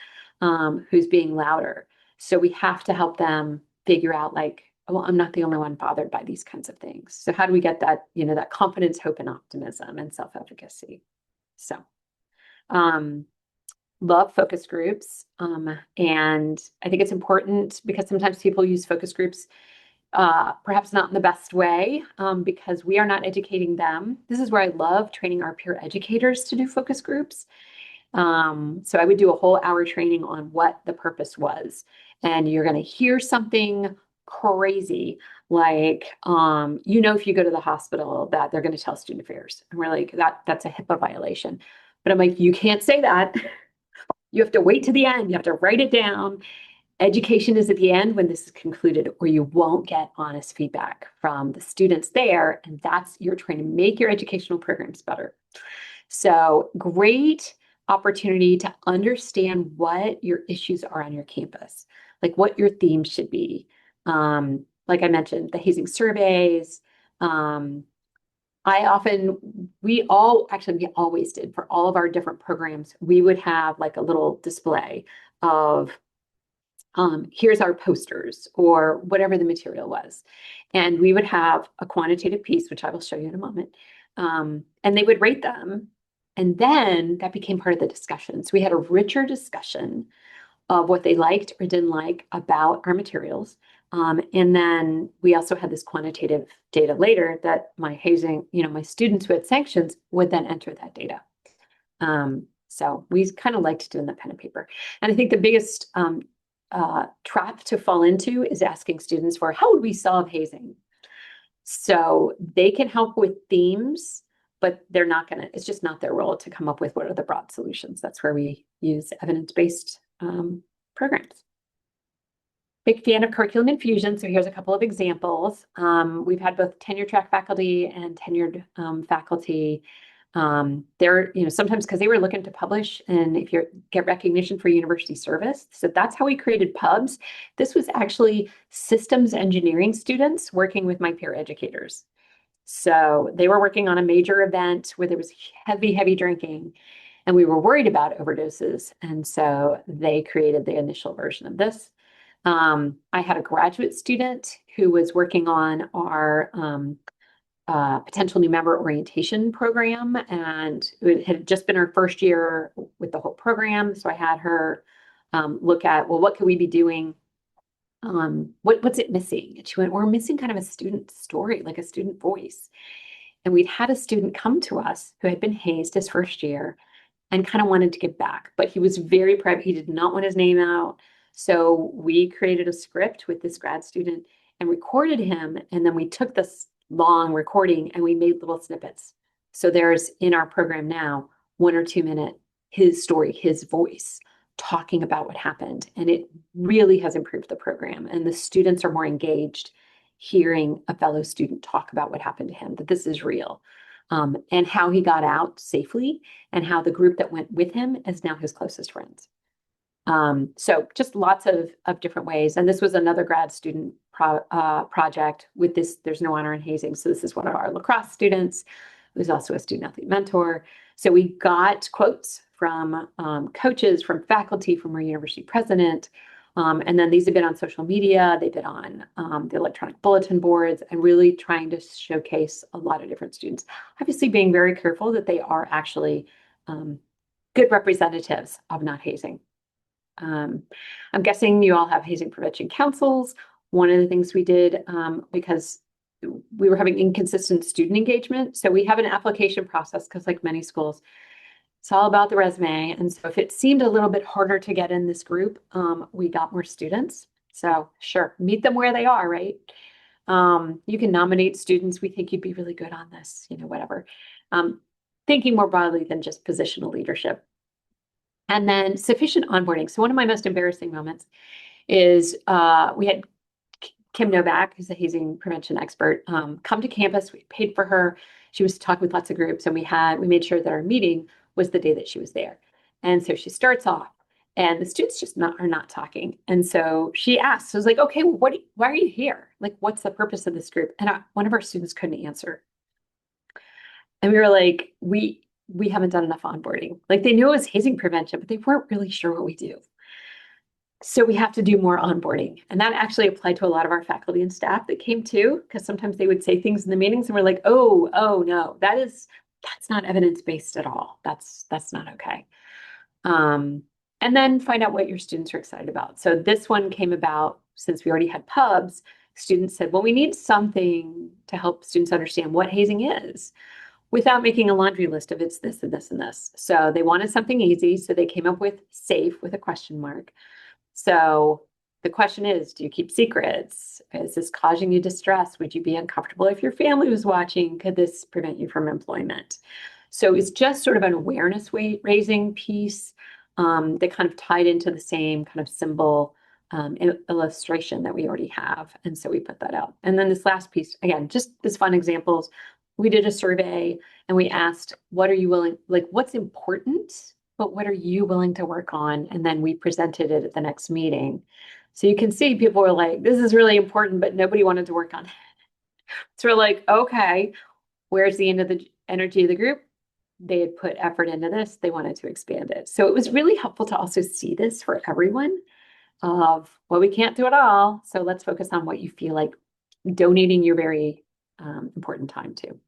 who's being louder. So we have to help them figure out, like, well, I'm not the only one bothered by these kinds of things. So how do we get that, that confidence, hope, and optimism and self-efficacy? So, love focus groups. And I think it's important because sometimes people use focus groups perhaps not in the best way because we are not educating them. This is where I love training our peer educators to do focus groups. So I would do a whole hour training on what the purpose was. And you're going to hear something crazy like, if you go to the hospital that they're going to tell student affairs. And we're like, that's a HIPAA violation. But I'm like, you can't say that. You have to wait to the end. You have to write it down. Education is at the end when this is concluded, or you won't get honest feedback from the students there. And you're trying to make your educational programs better. So great opportunity to understand what your issues are on your campus, like what your themes should be. Like I mentioned, the hazing surveys. We always did for all of our different programs, we would have like a little display of here's our posters or whatever the material was. And we would have a quantitative piece, which I will show you in a moment. And they would rate them. And then that became part of the discussion. So we had a richer discussion of what they liked or didn't like about our materials. And then we also had this quantitative data later that my hazing, my students who had sanctions would then enter that data. So we kind of liked doing that pen and paper. And I think the biggest trap to fall into is asking students for how would we solve hazing? So they can help with themes, but it's just not their role to come up with what are the broad solutions. That's where we use evidence-based programs. Big fan of curriculum infusion. So here's a couple of examples. We've had both tenure track faculty and tenured faculty. They're, sometimes because they were looking to publish and if you get recognition for university service. So that's how we created pubs. This was actually systems engineering students working with my peer educators. So they were working on a major event where there was heavy, heavy drinking and we were worried about overdoses. And so they created the initial version of this. I had a graduate student who was working on our potential new member orientation program, and it had just been her first year with the whole program. So I had her look at, well, what could we be doing? What's it missing? And she went, we're missing kind of a student story, like a student voice. And we'd had a student come to us who had been hazed his first year and kind of wanted to give back, but he was very private. He did not want his name out. So we created a script with this grad student and recorded him. And then we took this long recording and we made little snippets. So there's in our program now, 1 or 2 minute, his story, his voice talking about what happened. And it really has improved the program. And the students are more engaged hearing a fellow student talk about what happened to him, that this is real. And how he got out safely and how the group that went with him is now his closest friends. So just lots of different ways. And this was another grad student project with this, there's no honor in hazing. So this is one of our lacrosse students who's also a student athlete mentor. So we got quotes from coaches, from faculty, from our university president. And then these have been on social media. They've been on the electronic bulletin boards and really trying to showcase a lot of different students. Obviously being very careful that they are actually good representatives of not hazing. I'm guessing you all have hazing prevention councils. One of the things we did, because we were having inconsistent student engagement. So we have an application process because like many schools, it's all about the resume. And so if it seemed a little bit harder to get in this group, we got more students. So sure, meet them where they are, right? You can nominate students. We think you'd be really good on this, whatever. Thinking more broadly than just positional leadership. And then sufficient onboarding. So one of my most embarrassing moments is we had Kim Novak, who's a hazing prevention expert, come to campus. We paid for her. She was talking with lots of groups, and we made sure that our meeting was the day that she was there. And so she starts off, and the students just are not talking. And so she asked, I was like, okay, well, why are you here? Like, what's the purpose of this group? And one of our students couldn't answer. And we were like, we haven't done enough onboarding. Like they knew it was hazing prevention, but they weren't really sure what we do. So we have to do more onboarding. And that actually applied to a lot of our faculty and staff that came too, because sometimes they would say things in the meetings and we're like, oh no, that's not evidence-based at all. That's not okay. And then find out what your students are excited about. So this one came about since we already had pubs. Students said, well, we need something to help students understand what hazing is without making a laundry list of it's this and this and this. So they wanted something easy. So they came up with SAFE with a question mark. So the question is, do you keep secrets? Is this causing you distress? Would you be uncomfortable if your family was watching? Could this prevent you from employment? So it's just sort of an awareness raising piece that kind of tied into the same kind of symbol illustration that we already have. And so we put that out. And then this last piece, again, just as fun examples, we did a survey and we asked, what are you willing, like what's important, but what are you willing to work on? And then we presented it at the next meeting. So you can see people were like, this is really important, but nobody wanted to work on it. So we're like, okay, where's the end of the energy of the group? They had put effort into this. They wanted to expand it. So it was really helpful to also see this for everyone of, well, we can't do it all. So let's focus on what you feel like donating your very important time to.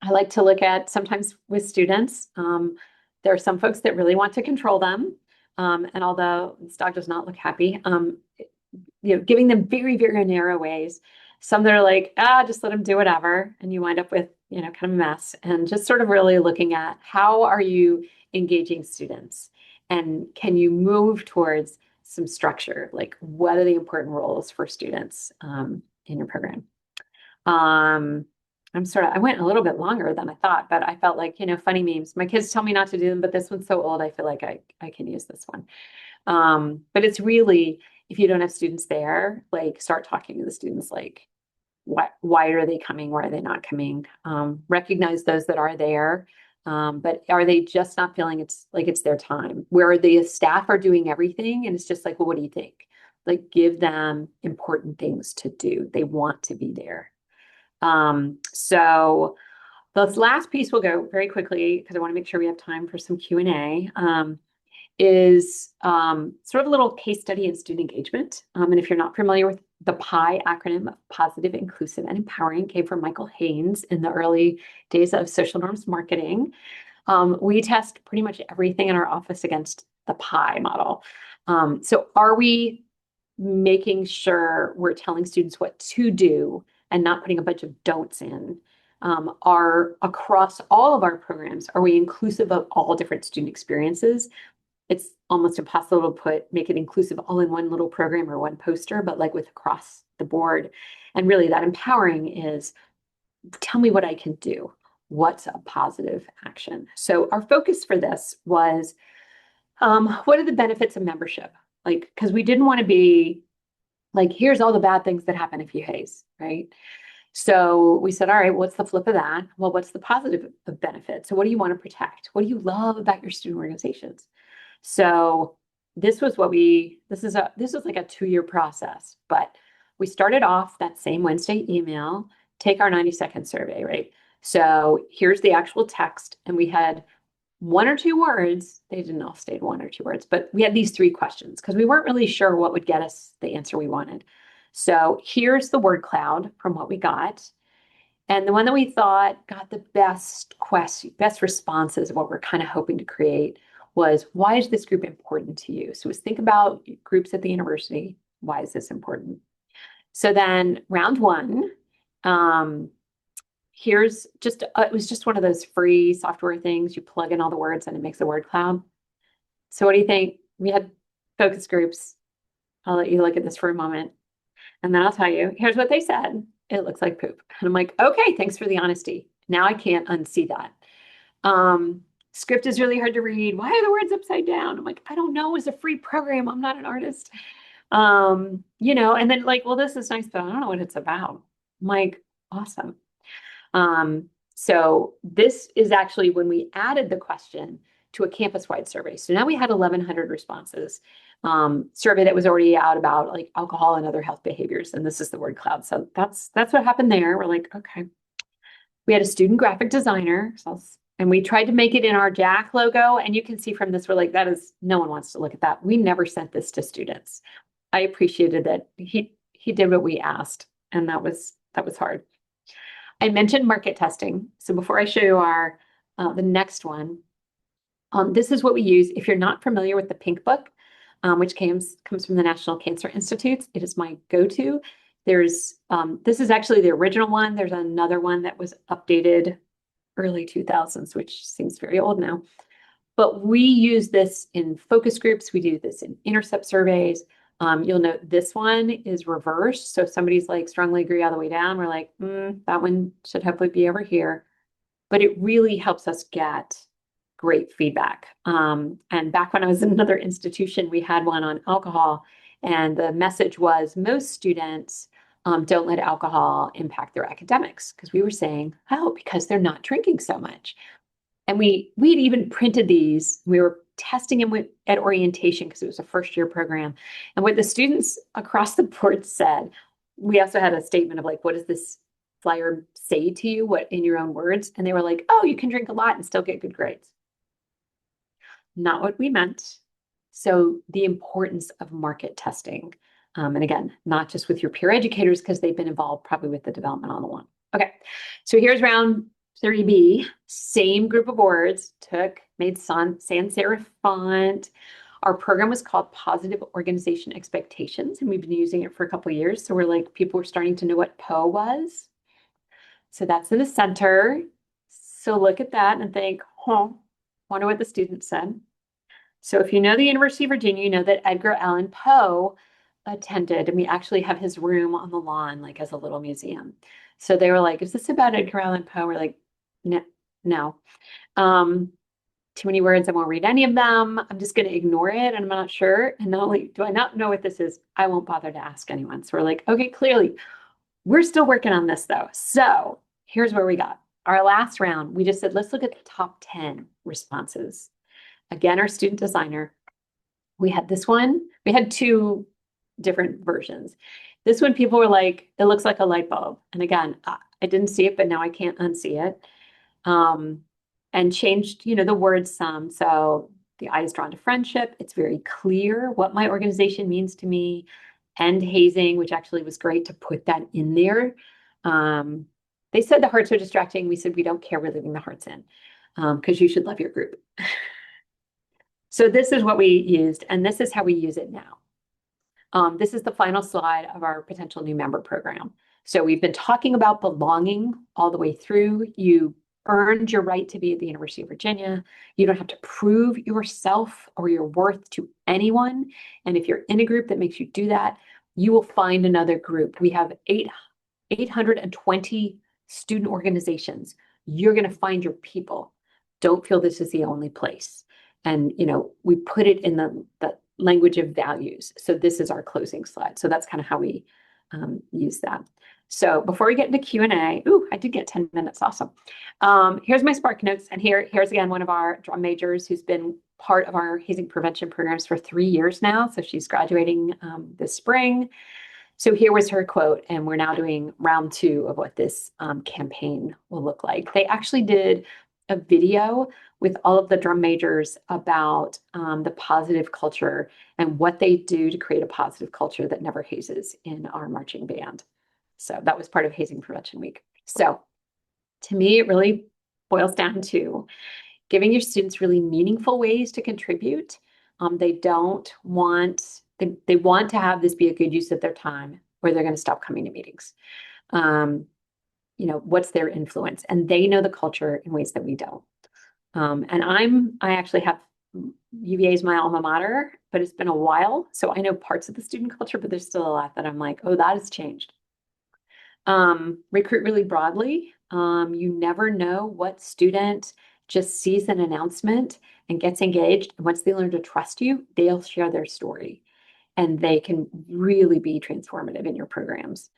I like to look at sometimes with students, there are some folks that really want to control them. And although this dog does not look happy, giving them very, very narrow ways. Some that are like, just let them do whatever. And you wind up with, kind of a mess. And just sort of really looking at how are you engaging students? And can you move towards some structure? Like what are the important roles for students in your program? I went a little bit longer than I thought, but I felt like, funny memes. My kids tell me not to do them, but this one's so old, I feel like I can use this one. But it's really, if you don't have students there, like start talking to the students, like, why are they coming? Why are they not coming? Recognize those that are there. But are they just not feeling it's their time? Where the staff are doing everything and it's just like, well, what do you think? Like give them important things to do. They want to be there. So this last piece will go very quickly because I want to make sure we have time for some Q&A. Is sort of a little case study in student engagement. And if you're not familiar with the PI acronym, positive, inclusive, and empowering, came from Michael Haynes in the early days of social norms marketing. We test pretty much everything in our office against the PI model. So are we making sure we're telling students what to do and not putting a bunch of don'ts in? Are across all of our programs, are we inclusive of all different student experiences? It's almost impossible to make it inclusive all in one little program or one poster, but like with across the board. And really that empowering is, tell me what I can do. What's a positive action? So our focus for this was, what are the benefits of membership? Like, because we didn't want to be like, here's all the bad things that happen if you haze, right? So we said, all right, what's the flip of that? Well, what's the positive benefit? So what do you want to protect? What do you love about your student organizations? So this was this is like a 2-year process, but we started off that same Wednesday email, take our 90-second survey, right? So here's the actual text. And we had 1 or 2 words. They didn't all state 1 or 2 words, but we had these 3 questions because we weren't really sure what would get us the answer we wanted. So here's the word cloud from what we got. And the one that we thought got the best responses of what we're kind of hoping to create was, why is this group important to you? So think about groups at the university. Why is this important? So then round 1, here's just, it was just one of those free software things. You plug in all the words and it makes a word cloud. So what do you think? We had focus groups. I'll let you look at this for a moment. And then I'll tell you, here's what they said. It looks like poop. And I'm like, okay, thanks for the honesty. Now I can't unsee that. Script is really hard to read. Why are the words upside down? I'm like, I don't know. It's a free program. I'm not an artist. And then like, well, this is nice, but I don't know what it's about. I'm like, awesome. So this is actually when we added the question to a campus-wide survey. So now we had 1,100 responses. Survey that was already out about like alcohol and other health behaviors. And this is the word cloud. So that's what happened there. We're like, okay. We had a student graphic designer. So And we tried to make it in our Jack logo. And you can see from this, we're like, no one wants to look at that. We never sent this to students. I appreciated that he did what we asked. And that was hard. I mentioned market testing. So before I show you the next one, this is what we use. If you're not familiar with the Pink Book, which comes from the National Cancer Institute, it is my go-to. This is actually the original one. There's another one that was updated early 2000s, which seems very old now. But we use this in focus groups. We do this in intercept surveys. You'll note this one is reversed. So if somebody's like strongly agree all the way down, we're like, that one should hopefully be over here. But it really helps us get great feedback. And back when I was in another institution, we had one on alcohol. And the message was most students don't let alcohol impact their academics, because we were saying, oh, because they're not drinking so much. And we had even printed these. We were testing them at orientation because it was a first-year program. And what the students across the board said, we also had a statement of like, what does this flyer say to you? What in your own words? And they were like, oh, you can drink a lot and still get good grades. Not what we meant. So the importance of market testing. And again, not just with your peer educators, because they've been involved probably with the development on the one. Okay, so here's round 3B, same group of words, made sans serif font. Our program was called Positive Organization Expectations, and we've been using it for a couple of years. So we're like, people were starting to know what PO was. So that's in the center. So look at that and think, wonder what the student said. So if you know the University of Virginia, you know that Edgar Allan Poe attended, and we actually have his room on the lawn, like as a little museum. So they were like, is this about Edgar Allan Poe? We're like, no. Too many words. I won't read any of them. I'm just going to ignore it. And I'm not sure. And not only do I not know what this is, I won't bother to ask anyone. So we're like, okay, clearly we're still working on this though. So here's where we got. Our last round, we just said, let's look at the top 10 responses. Again, our student designer, we had this one. We had two different versions. This one, people were like, it looks like a light bulb. And again, I didn't see it, but now I can't unsee it. And changed, the words some. So the eye is drawn to friendship. It's very clear what my organization means to me. End hazing, which actually was great to put that in there. They said the hearts are distracting. We said, we don't care. We're leaving the hearts in because you should love your group. So this is what we used, and this is how we use it now. This is the final slide of our potential new member program. So we've been talking about belonging all the way through. You earned your right to be at the University of Virginia. You don't have to prove yourself or your worth to anyone. And if you're in a group that makes you do that, you will find another group. We have 820 student organizations. You're going to find your people. Don't feel this is the only place. And, we put it in the language of values. So this is our closing slide. So that's kind of how we use that. So before we get into Q&A, I did get 10 minutes. Awesome. Here's my Spark Notes. And here's again, one of our drum majors who's been part of our hazing prevention programs for 3 years now. So she's graduating this spring. So here was her quote, and we're now doing round 2 of what this campaign will look like. They actually did a video with all of the drum majors about the positive culture and what they do to create a positive culture that never hazes in our marching band. So that was part of Hazing Prevention Week. So to me, it really boils down to giving your students really meaningful ways to contribute. They want to have this be a good use of their time, or they're going to stop coming to meetings. What's their influence? And they know the culture in ways that we don't. And I actually have UVA is my alma mater, but it's been a while. So I know parts of the student culture, but there's still a lot that I'm like, oh, that has changed. Recruit really broadly. You never know what student just sees an announcement and gets engaged. And once they learn to trust you, they'll share their story, and they can really be transformative in your programs.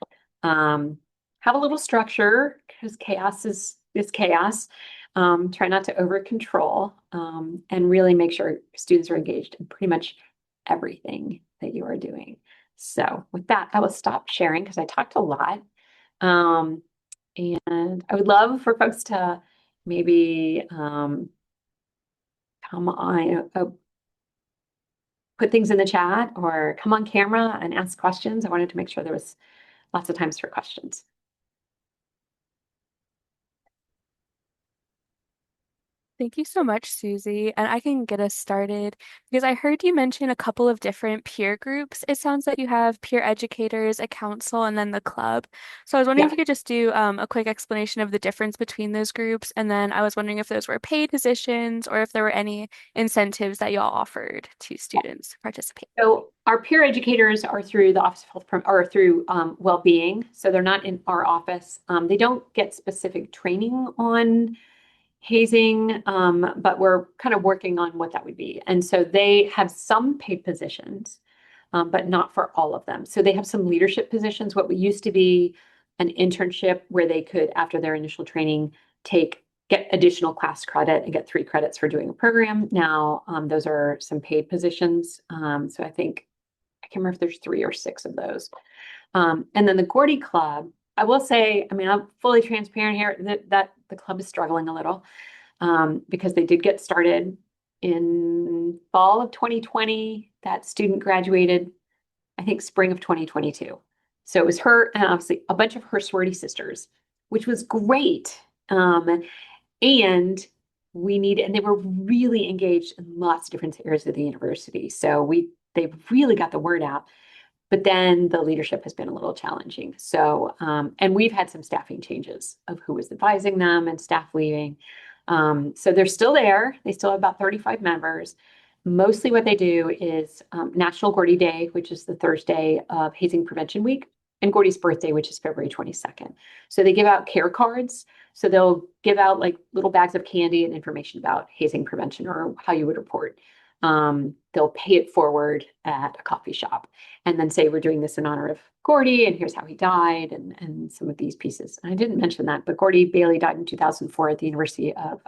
Have a little structure, because chaos is chaos. Try not to over control, and really make sure students are engaged in pretty much everything that you are doing. So with that, I will stop sharing because I talked a lot. And I would love for folks to maybe come on, put things in the chat or come on camera and ask questions. I wanted to make sure there was lots of times for questions. Thank you so much, Susie. And I can get us started because I heard you mention a couple of different peer groups. It sounds like you have peer educators, a council, and then the club. So I was wondering if Yeah. you could just do a quick explanation of the difference between those groups. And then I was wondering if those were paid positions or if there were any incentives that y'all offered to students to participate. So our peer educators are through the Office of Health or through Wellbeing. So they're not in our office. They don't get specific training on hazing, but we're kind of working on what that would be. And so they have some paid positions, but not for all of them. So they have some leadership positions, what used to be an internship where they could, after their initial training, get additional class credit and get 3 credits for doing a program. Now, those are some paid positions. So I think, I can't remember if there's 3 or 6 of those. And then the Gordie Club, I will say, I mean, I'm fully transparent here that the club is struggling a little because they did get started in fall of 2020. That student graduated, I think, spring of 2022. So it was her and obviously a bunch of her sorority sisters, which was great. And and they were really engaged in lots of different areas of the university. So they really got the word out. But then the leadership has been a little challenging. So, and we've had some staffing changes of who was advising them and staff leaving. So they're still there. They still have about 35 members. Mostly what they do is National Gordie Day, which is the Thursday of Hazing Prevention Week, and Gordie's birthday, which is February 22nd. So they give out care cards. So they'll give out like little bags of candy and information about hazing prevention or how you would report. They'll pay it forward at a coffee shop and then say, we're doing this in honor of Gordie, and here's how he died, and some of these pieces. And I didn't mention that, but Gordie Bailey died in 2004 at the University of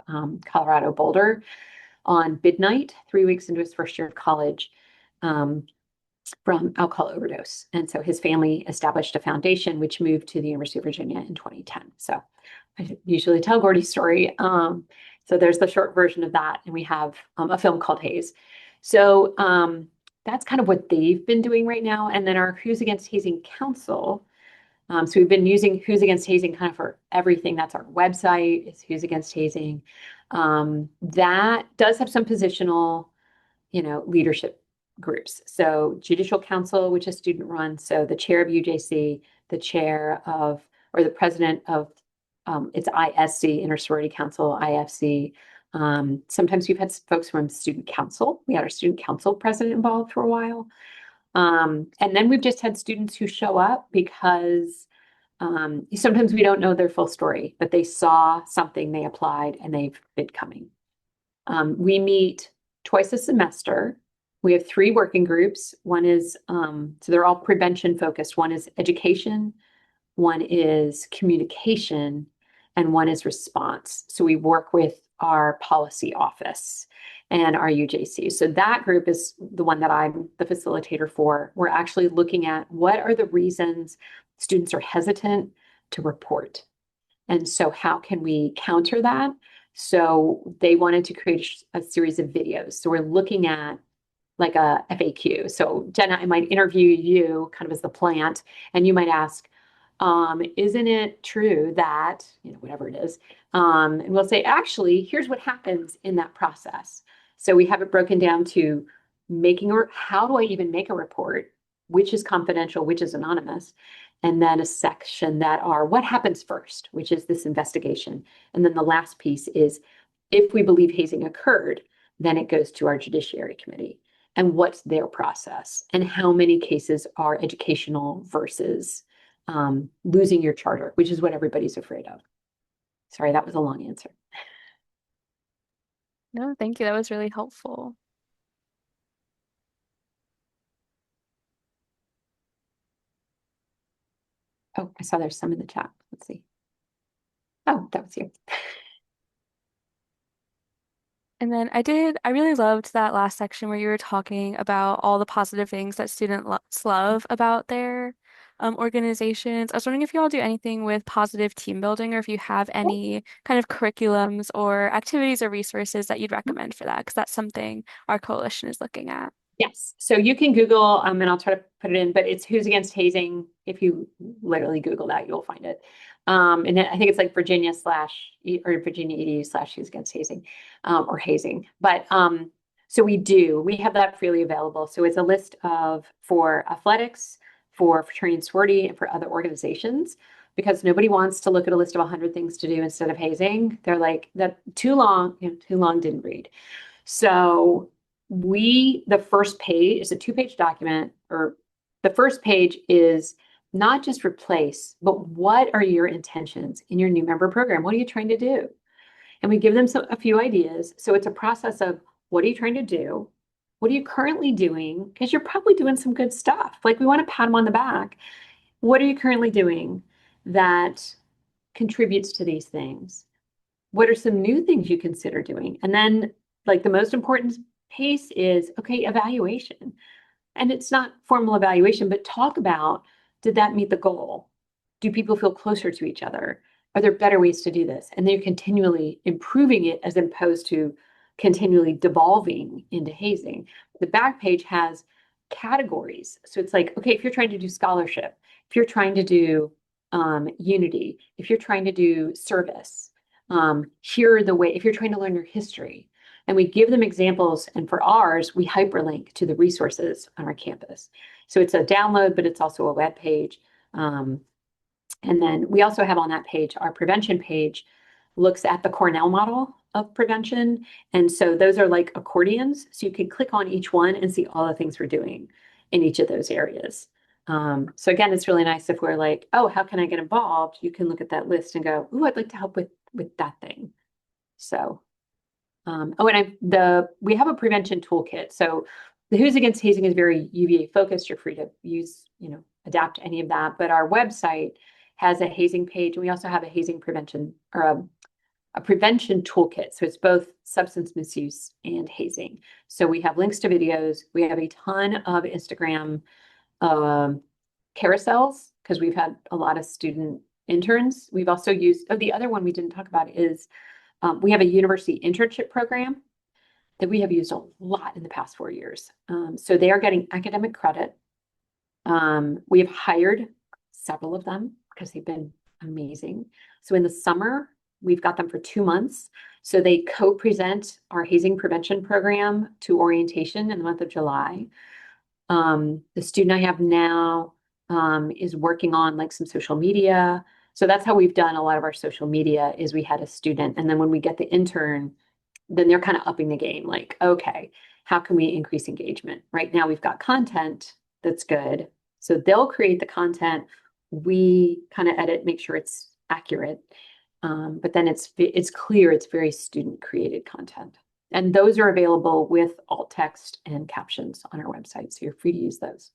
Colorado Boulder on midnight, 3 weeks into his first year of college, from alcohol overdose. And so his family established a foundation which moved to the University of Virginia in 2010. So I usually tell Gordie's story. So there's the short version of that, and we have a film called Haze. So that's kind of what they've been doing right now. And then our Who's Against Hazing Council. So we've been using Who's Against Hazing kind of for everything. That's our website, is Who's Against Hazing. That does have some positional, leadership groups. So Judicial Council, which is student run. So the chair of UJC, the chair of, or the president of, it's ISC, Inter Sorority Council, IFC. Sometimes we've had folks from student council. We had our student council president involved for a while. And then we've just had students who show up because sometimes we don't know their full story, but they saw something, they applied, and they've been coming. We meet twice a semester. We have 3 working groups. One is, so they're all prevention focused. One is education, one is communication, and one is response. So we work with our policy office and our UJC. So that group is the one that I'm the facilitator for. We're actually looking at what are the reasons students are hesitant to report. And so how can we counter that? So they wanted to create a series of videos. So we're looking at like a FAQ. So Jenna, I might interview you kind of as the plant, and you might ask, isn't it true that, whatever it is, and we'll say, actually, here's what happens in that process. So we have it broken down to how do I even make a report, which is confidential, which is anonymous, and then a section that are what happens first, which is this investigation. And then the last piece is if we believe hazing occurred, then it goes to our Judiciary Committee. And what's their process? And how many cases are educational versus losing your charter, which is what everybody's afraid of. Sorry, that was a long answer. No, thank you. That was really helpful. Oh, I saw there's some in the chat. Let's see. Oh, that was you. And then I really loved that last section where you were talking about all the positive things that students love about their organizations. I was wondering if you all do anything with positive team building or if you have any kind of curriculums or activities or resources that you'd recommend for that, because that's something our coalition is looking at. Yes. So you can Google, and I'll try to put it in, but it's Who's Against Hazing. If you literally Google that, you'll find it. And I think it's like Virginia or Virginia EDU / Who's Against Hazing, or hazing. But so we have that freely available. So it's a list for athletics, for fraternity and sorority, and for other organizations, because nobody wants to look at a list of 100 things to do instead of hazing. They're like, that too long, too long, didn't read. So the first page is a 2-page document, or the first page is not just replace, but what are your intentions in your new member program? What are you trying to do? And we give them a few ideas. So it's a process of, what are you trying to do? What are you currently doing? Because you're probably doing some good stuff. Like, we want to pat them on the back. What are you currently doing that contributes to these things? What are some new things you consider doing? And then, like, the most important piece is, okay, evaluation. And it's not formal evaluation, but talk about, did that meet the goal? Do people feel closer to each other? Are there better ways to do this? And they're continually improving it as opposed to continually devolving into hazing. The back page has categories. So it's like, okay, if you're trying to do scholarship, if you're trying to do unity, if you're trying to do service, here are the way, if you're trying to learn your history. And we give them examples, and for ours, we hyperlink to the resources on our campus. So it's a download, but it's also a web page. And then we also have on that page, our prevention page looks at the Cornell model of prevention. And so those are like accordions. So you can click on each one and see all the things we're doing in each of those areas. So again, it's really nice if we're like, oh, how can I get involved? You can look at that list and go, oh, I'd like to help with that thing. So we have a prevention toolkit. So the Who's Against Hazing is very UVA focused. You're free to use, adapt to any of that. But our website has a hazing page, and we also have a hazing prevention, or a prevention toolkit. So it's both substance misuse and hazing. So we have links to videos. We have a ton of Instagram carousels, because we've had a lot of student interns. We've also used, the other one we didn't talk about is, we have a university internship program that we have used a lot in the past 4 years. So they are getting academic credit. We have hired several of them because they've been amazing. So in the summer, we've got them for 2 months. So they co-present our hazing prevention program to orientation in the month of July. The student I have now is working on like some social media. So that's how we've done a lot of our social media, is we had a student, and then when we get the intern, then they're kind of upping the game. Like, okay, how can we increase engagement? Right now we've got content that's good. So they'll create the content. We kind of edit, make sure it's accurate. But then it's clear it's very student created content. And those are available with alt text and captions on our website. So you're free to use those.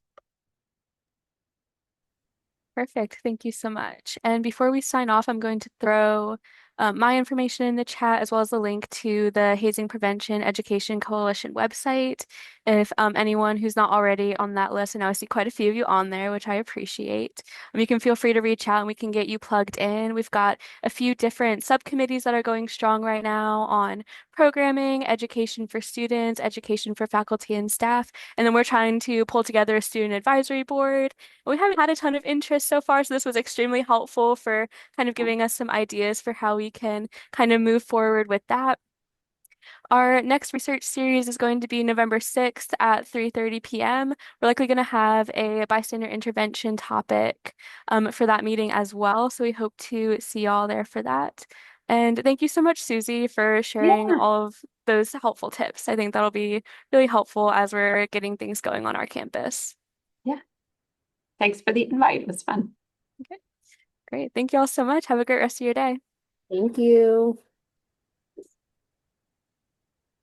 Perfect. Thank you so much. And before we sign off, I'm going to throw my information in the chat, as well as the link to the Hazing Prevention Education Coalition website. If anyone who's not already on that list, and I see quite a few of you on there, which I appreciate, you can feel free to reach out and we can get you plugged in. We've got a few different subcommittees that are going strong right now on programming, education for students, education for faculty and staff. And then we're trying to pull together a student advisory board. We haven't had a ton of interest so far, so this was extremely helpful for kind of giving us some ideas for how we can kind of move forward with that. Our next research series is going to be November 6th at 3:30 p.m. We're likely going to have a bystander intervention topic for that meeting as well, so we hope to see y'all there for that. And thank you so much, Susie, for sharing Yeah. all of those helpful tips. I think that'll be really helpful as we're getting things going on our campus. Yeah. Thanks for the invite. It was fun. Okay, great. Thank you all so much. Have a great rest of your day. Thank you.